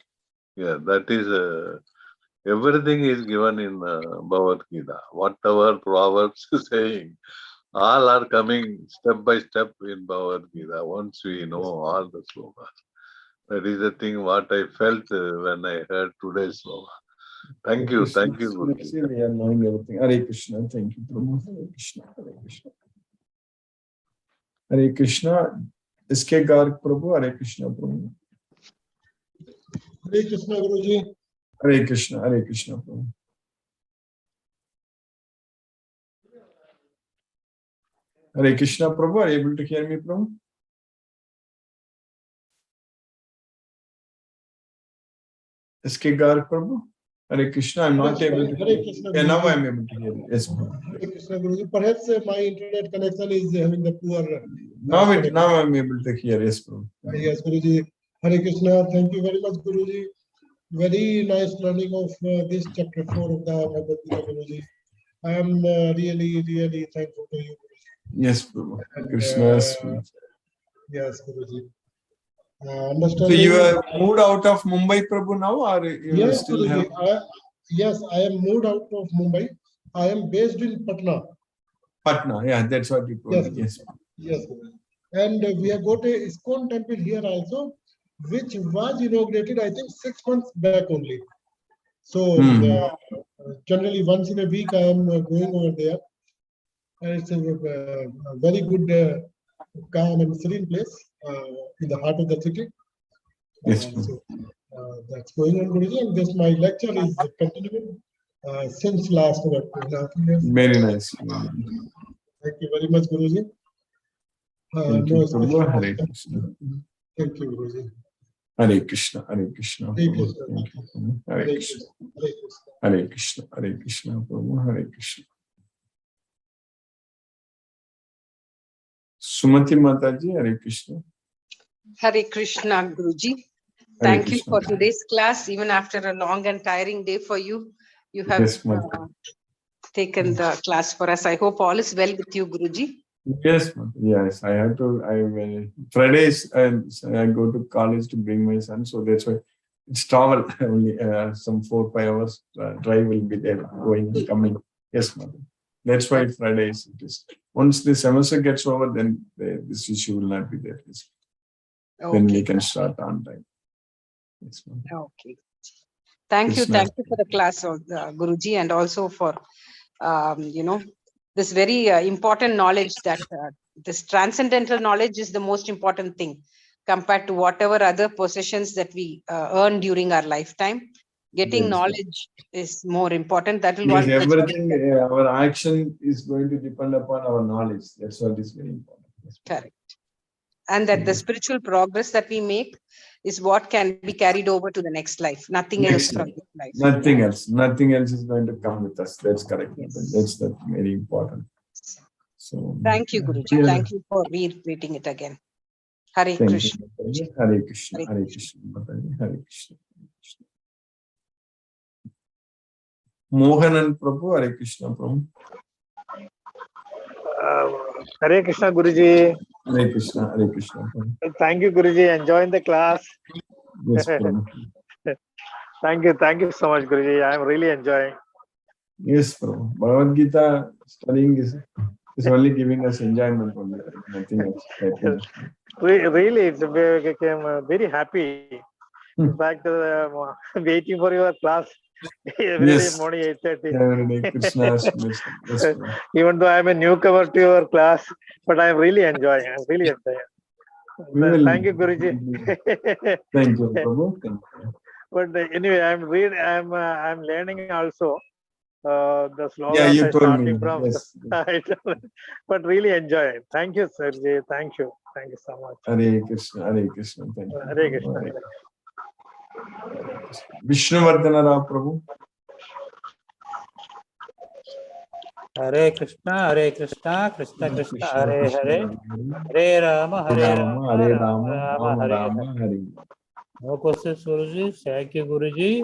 Yeah, that is everything is given in Bhagavad Gita. Whatever proverbs saying, all are coming step by step in Bhagavad Gita. Once we know all the slokas. That is the thing what I felt when I heard today's sloka. Thank you, Guruji. We are knowing everything. Hare Krishna, thank you, Prabhu. Hare Krishna, Hare Krishna. Hare Krishna, SK Garg Prabhu, Hare Krishna, Prabhu. Hare Krishna, Guruji. Hare Krishna, Prabhu. Hare Krishna, Prabhu, are you able to hear me, Prabhu? SK Garg Prabhu? Hare Krishna, I'm not able to hear you. Yeah, now I'm able to hear you. Yes, Prabhu. Hare Krishna, Guruji. Perhaps my internet connection is having the poor. Now I'm able to hear. Yes, Prabhu. Yes, Guruji. Hare Krishna. Thank you very much, Guruji. Very nice learning of this chapter 4 of the Bhagavad Gita, Guruji. I am really thankful to you, Guruji. Yes, Prabhu. Krishna. Yes, Guruji. So you have moved out of Mumbai, Prabhu, now, or you yes, still Guruji. have? Yes, I am moved out of Mumbai. I am based in Patna. Patna, yeah, that's what you told me. Yes. Yes, Guruji. And we have got a ISKCON temple here also, which was inaugurated, I think, 6 months back only. So generally once in a week I am going over there. And it's a very good, calm and serene place in the heart of the city. Yes. So that's going on, Guruji. And this my lecture is continuing since last about 2.5 years. Very nice. Thank you very much, Guruji. Thank you, Prabhu. Hare Krishna. Thank you, Guruji. Hare Krishna, Hare Krishna. Hare Krishna. Thank you, Prabhu. Hare Krishna. Hare Krishna. Hare Krishna, Prabhu. Hare Krishna. Sumati Mataji, Hare Krishna. Hare Krishna, Guruji. Hare Thank you Krishna. for today's class. Even after a long and tiring day for you, you have Yes, Mata. taken the class for us. I hope all is well with you, Guruji. Yes, Mata. Yes. I have to. Fridays I go to college to bring my son, so that's why it's travel. Only some 4-5 hours drive will be there, going and coming. Yes, Mata. That's why Fridays it is. Once the semester gets over, then this issue will not be there. Yes. Then we can start on time. Yes, Okay. Thank you for the class, Guruji, and also for this very important knowledge that this transcendental knowledge is the most important thing compared to whatever other possessions that we earn during our lifetime. Getting knowledge is more important. That will because everything, our action is going to depend upon our knowledge. That's what is very important. Correct. And that the spiritual progress that we make is what can be carried over to the next life. Nothing else from this life. Nothing else. Nothing else is going to come with us. That's correct. Yes. That's very important. So thank you, Guruji. Thank you for repeating it again. Hare Krishna. Hare Krishna. Hare Krishna. Hare Krishna. Mohanan Prabhu, Hare Krishna Prabhu. Hare Krishna, Guruji. Hare Krishna, Hare Krishna Prabhu. Thank you, Guruji. Enjoying the class. Yes, Prabhu. Thank you so much, Guruji. I am really enjoying. Yes, Prabhu. Bhagavad Gita studying is only giving us enjoyment only, nothing else. Really, it became very happy. In fact, waiting for your class every day morning 8:30. Every day, Krishna's yes, even though I am a newcomer to your class, but I am really enjoying. Thank you, Guruji. Thank you, Prabhu. Thank you. But anyway, I'm learning also the slogan. Yeah, you told me. From yes. But really enjoy it. Thank you, Sirji. Thank you so much. Hare Krishna, Hare Krishna. Thank you. Hare Krishna. Vishnuvardhana Rao Prabhu. Hare Krishna, Krishna Krishna, Hare Hare, Hare Rama, Hare Rama, Rama, Hare. No questions, Guruji. Thank you, Guruji.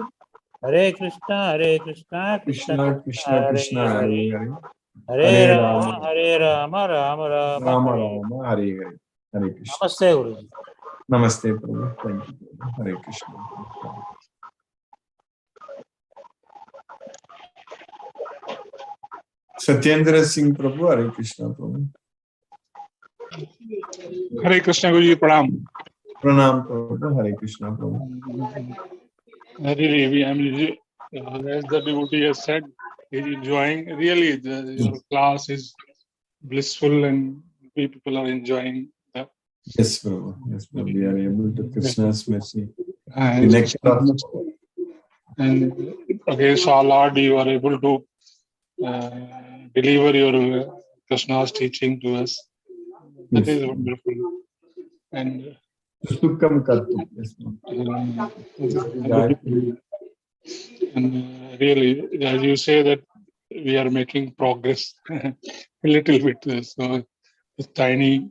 Hare Krishna, Hare Krishna, Krishna Krishna Hare Krishna Hare. Hare Hare. Hare Rama, Hare Rama, Rama Rama, Rama Hare. Rama Hare Hare. Hare Krishna. Namaste, Guruji. Namaste, Prabhu. Thank you, Prabhu. Hare Krishna. Satyendra Singh Prabhu, Hare Krishna, Prabhu. Hare Krishna Guruji, Pranam. Pranam, Prabhu. Hare Krishna, Prabhu. Really, as the devotee has said, he's enjoying. Really, your class is blissful and we people are enjoying that. Yes, Prabhu. Yes, Prabhu. We are able to Krishna's mercy. The And, next and against all odds, you are able to deliver your Krishna's teaching to us. That Yes. is wonderful. And Sukham Kartu. Yes, Prabhu. and really, as you say that we are making progress a little bit. So with tiny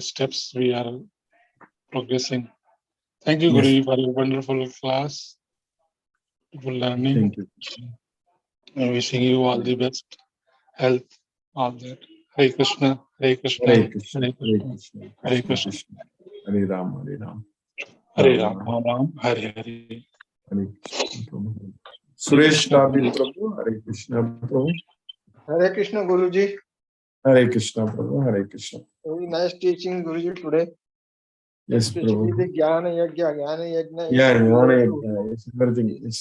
steps, we are progressing. Thank you, Yes. Guru, for your wonderful class, for learning. Thank you. I'm wishing you all the best, health, all that. Hare Krishna, Hare Krishna, Hare Krishna. Hare Hare Krishna, Krishna. Hare Krishna, Hare Ram, Hare Ram. Hare Ram, Ram, Hare Hare. Hare Krishna, Prabhu. Suresh Rabi Prabhu, Hare Krishna, Prabhu. Hare Krishna Guruji. Hare Krishna, Prabhu. Hare Krishna. Very nice teaching Guruji today. Yes, Especially Prabhu. the Jnana Yajna. Yeah, it's everything. It's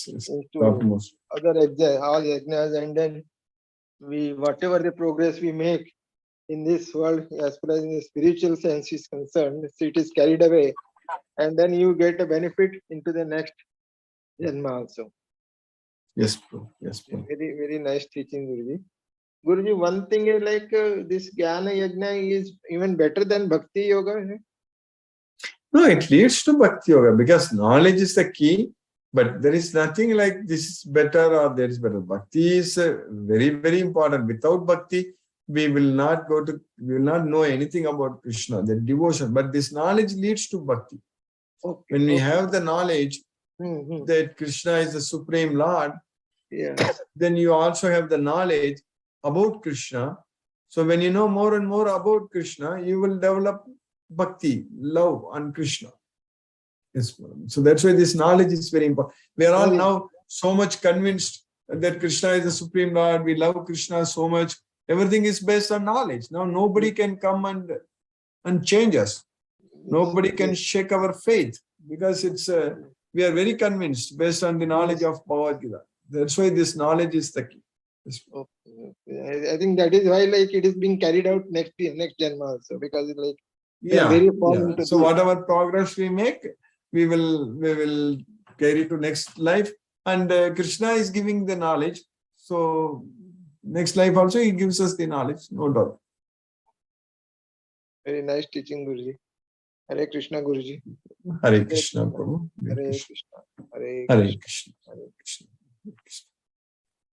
topmost. Other all yajnas, and then whatever the progress we make in this world, as far as in the spiritual sense is concerned, so it is carried away, and then you get a benefit into the next janma also. Yes, Prabhu. Yes, Prabhu. Very, very nice teaching, Guruji. Guruji, one thing is like this Jnana Yajna is even better than Bhakti Yoga. No, it leads to Bhakti Yoga because knowledge is the key, but there is nothing like this is better or there is better. Bhakti is very, very important. Without Bhakti, we will not know anything about Krishna, the devotion. But this knowledge leads to Bhakti. Okay, when we have the knowledge that Krishna is the Supreme Lord, then you also have the knowledge about Krishna. So when you know more and more about Krishna, you will develop bhakti, love on Krishna. Yes, so that's why this knowledge is very important. We are all now so much convinced that Krishna is the Supreme Lord. We love Krishna so much. Everything is based on knowledge. Now nobody can come and change us. Nobody can shake our faith because we are very convinced based on the knowledge of Bhagavad Gita. That's why this knowledge is the key. I think that is why like it is being carried out next janma also, because it like So whatever progress we make, we will carry to next life, and Krishna is giving the knowledge. So next life also he gives us the knowledge, no doubt. Very nice teaching, Guruji. Hare Krishna, Guruji. Hare Krishna, Prabhu. Hare Krishna. Hare Krishna. Hare Krishna.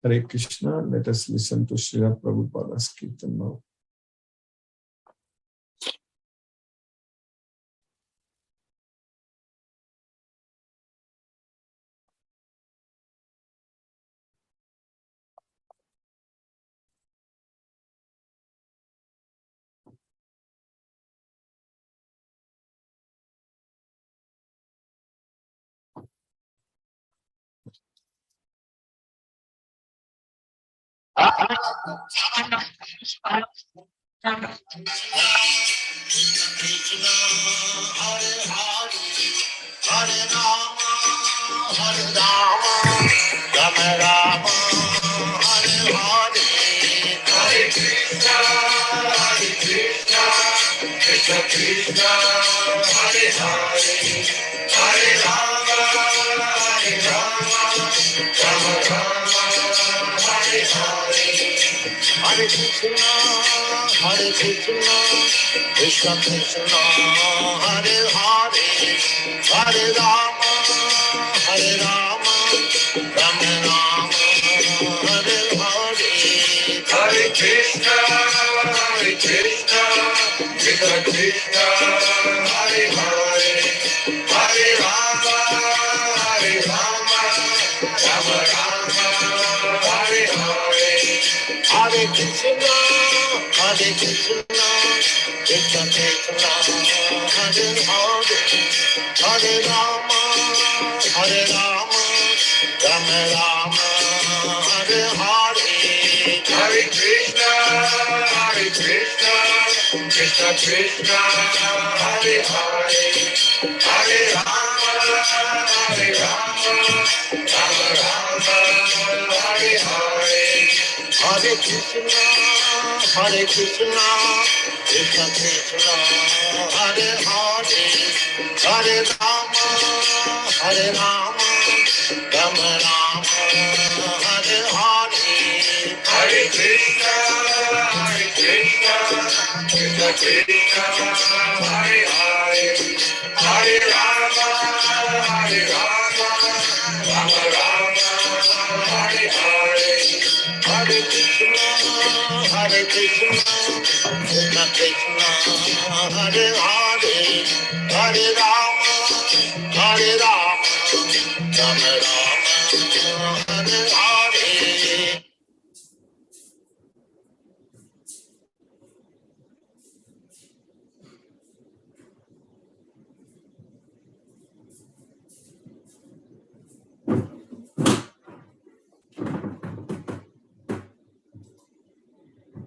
Hare Krishna. Let us listen to Srila Prabhupada's Kirtan now. Hare Krishna, Krishna Krishna, Hare Hare, Hare Rama, Rama Rama, Hare Hare. Hare Krishna, Krishna Krishna, Hare Hare, Hare Rama, Hare Rama, Rama Rama, Hare Hare. Hare Krishna, Hare Krishna, Krishna Krishna, Hare Hare. Hare Rama, Hare Rama, Rama Rama, Hare Hare. Hare Krishna, Hare Krishna, Krishna Krishna, Hare Hare. Hare Rama, Hare Rama, Rama Rama, Hare Hare. Hare Krishna, Hare Krishna, Krishna Krishna, Hare Hare. Hare Rama, Hare Rama, Rama Rama, Hare Hare. Hare Krishna, Krishna Krishna, Hare Hare. Hare Rama, Hare Rama, Rama Rama, Hare Hare. Hare Krishna, Krishna Krishna, Hare Hare. Hare Rama, Hare Rama, Rama Rama, Hare Hare.